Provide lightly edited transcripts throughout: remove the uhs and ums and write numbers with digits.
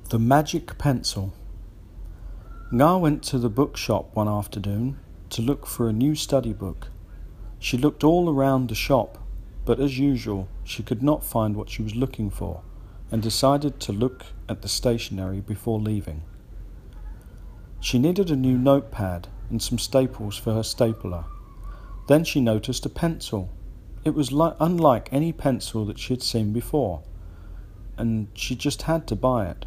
The Magic Pencil. Nga went to the bookshop one afternoon to look for a new study book. She looked all around the shop, but as usual, she could not find what she was looking for, and decided to look at the stationery before leaving. She needed a new notepad and some staples for her stapler. Then she noticed a pencil. It was unlike any pencil that she had seen before, and she just had to buy it.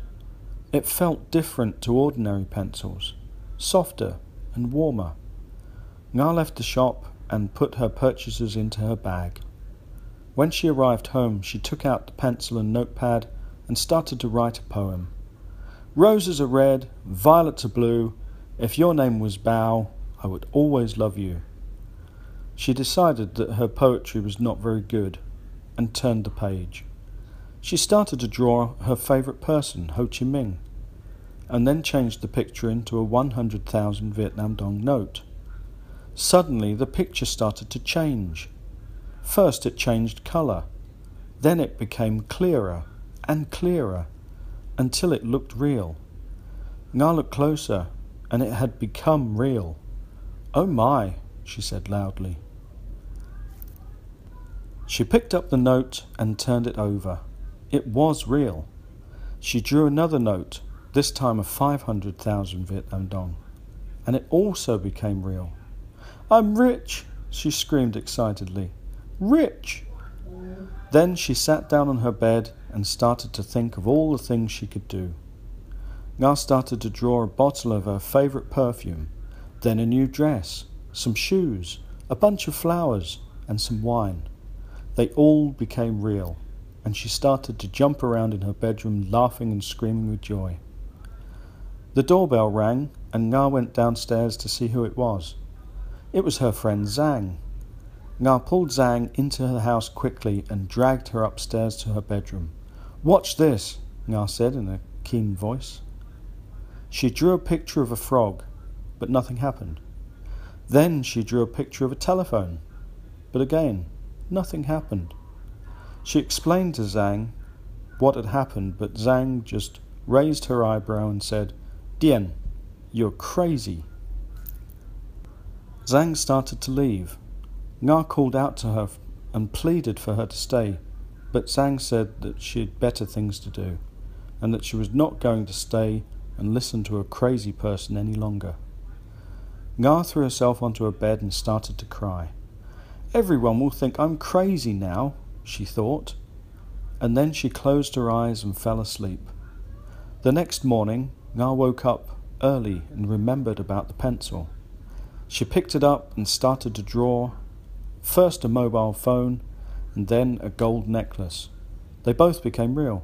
It felt different to ordinary pencils, softer and warmer. Nga left the shop and put her purchases into her bag. When she arrived home, she took out the pencil and notepad and started to write a poem. Roses are red, violets are blue. If your name was Bow, I would always love you. She decided that her poetry was not very good and turned the page. She started to draw her favourite person, Ho Chi Minh, and then changed the picture into a 100,000 Vietnam dong note. Suddenly the picture started to change. First it changed colour, then it became clearer and clearer until it looked real. Nga looked closer, and it had become real. "Oh my," she said loudly. She picked up the note and turned it over. It was real. She drew another note, this time of 500,000 Vietnam dong, and it also became real. "I'm rich," she screamed excitedly. "Rich!" Then she sat down on her bed and started to think of all the things she could do. Nga started to draw a bottle of her favourite perfume, then a new dress, some shoes, a bunch of flowers, and some wine. They all became real, and she started to jump around in her bedroom, laughing and screaming with joy. The doorbell rang, and Nga went downstairs to see who it was. It was her friend Zhang. Nga pulled Zhang into the house quickly and dragged her upstairs to her bedroom. "Watch this," Nga said in a keen voice. She drew a picture of a frog, but nothing happened. Then she drew a picture of a telephone, but again, nothing happened. She explained to Zhang what had happened, but Zhang just raised her eyebrow and said, "Dien, you're crazy." Zhang started to leave. Nga called out to her and pleaded for her to stay, but Zhang said that she had better things to do, and that she was not going to stay and listen to a crazy person any longer. Nga threw herself onto her bed and started to cry. "Everyone will think I'm crazy now," she thought, and then she closed her eyes and fell asleep. The next morning, Nga woke up early and remembered about the pencil. She picked it up and started to draw, first a mobile phone and then a gold necklace. They both became real.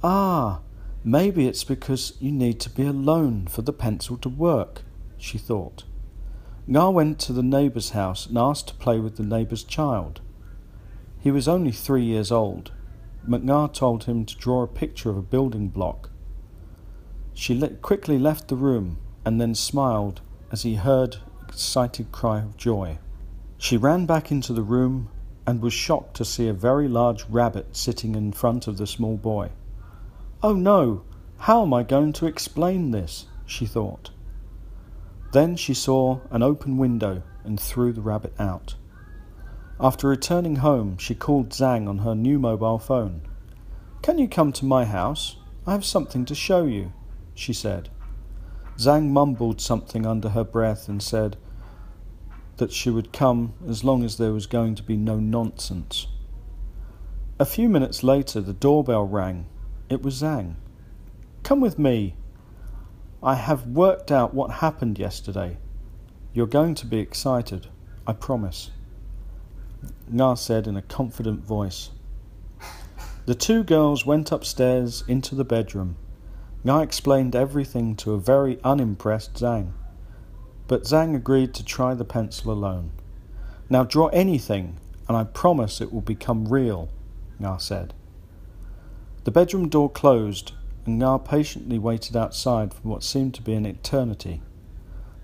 "Ah, maybe it's because you need to be alone for the pencil to work," she thought. Nga went to the neighbour's house and asked to play with the neighbour's child. He was only 3 years old. Nga told him to draw a picture of a building block. She quickly left the room and then smiled as he heard an excited cry of joy. She ran back into the room and was shocked to see a very large rabbit sitting in front of the small boy. "Oh no, how am I going to explain this?" she thought. Then she saw an open window and threw the rabbit out. After returning home, she called Zhang on her new mobile phone. "Can you come to my house? I have something to show you," she said. Zhang mumbled something under her breath and said that she would come as long as there was going to be no nonsense. A few minutes later, the doorbell rang. It was Zhang. "Come with me. I have worked out what happened yesterday. You're going to be excited, I promise," Nga said in a confident voice. The two girls went upstairs into the bedroom. Nga explained everything to a very unimpressed Zhang, but Zhang agreed to try the pencil alone. "Now draw anything, and I promise it will become real," Nga said. The bedroom door closed, and Nga patiently waited outside for what seemed to be an eternity.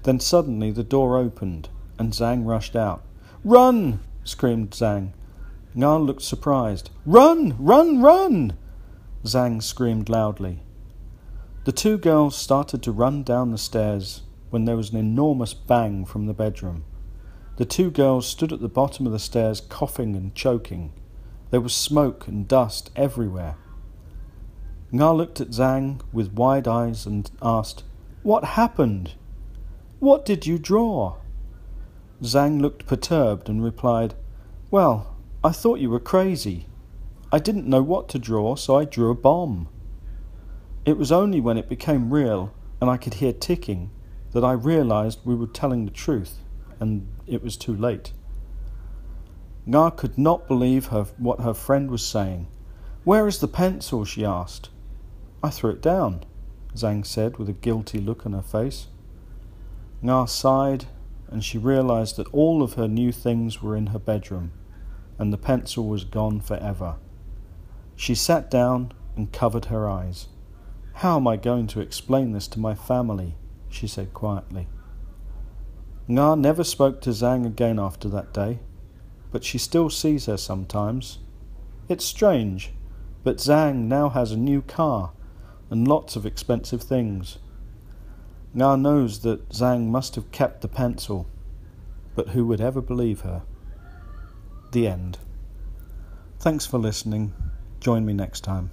Then suddenly the door opened, and Zhang rushed out. "Run!" screamed Zhang. Nga looked surprised. "Run! Run! Run!" Zhang screamed loudly. The two girls started to run down the stairs when there was an enormous bang from the bedroom. The two girls stood at the bottom of the stairs coughing and choking. There was smoke and dust everywhere. Nga looked at Zhang with wide eyes and asked, "What happened? What did you draw?" Zhang looked perturbed and replied, "Well, I thought you were crazy. I didn't know what to draw, so I drew a bomb. It was only when it became real and I could hear ticking that I realized we were telling the truth, and it was too late." Nga could not believe what her friend was saying. "Where is the pencil?" she asked. "I threw it down," Zhang said with a guilty look on her face. Nga sighed, and she realized that all of her new things were in her bedroom, and the pencil was gone forever. She sat down and covered her eyes. "How am I going to explain this to my family?" she said quietly. Nga never spoke to Zhang again after that day, but she still sees her sometimes. It's strange, but Zhang now has a new car and lots of expensive things. Nga knows that Zhang must have kept the pencil, but who would ever believe her? The end. Thanks for listening. Join me next time.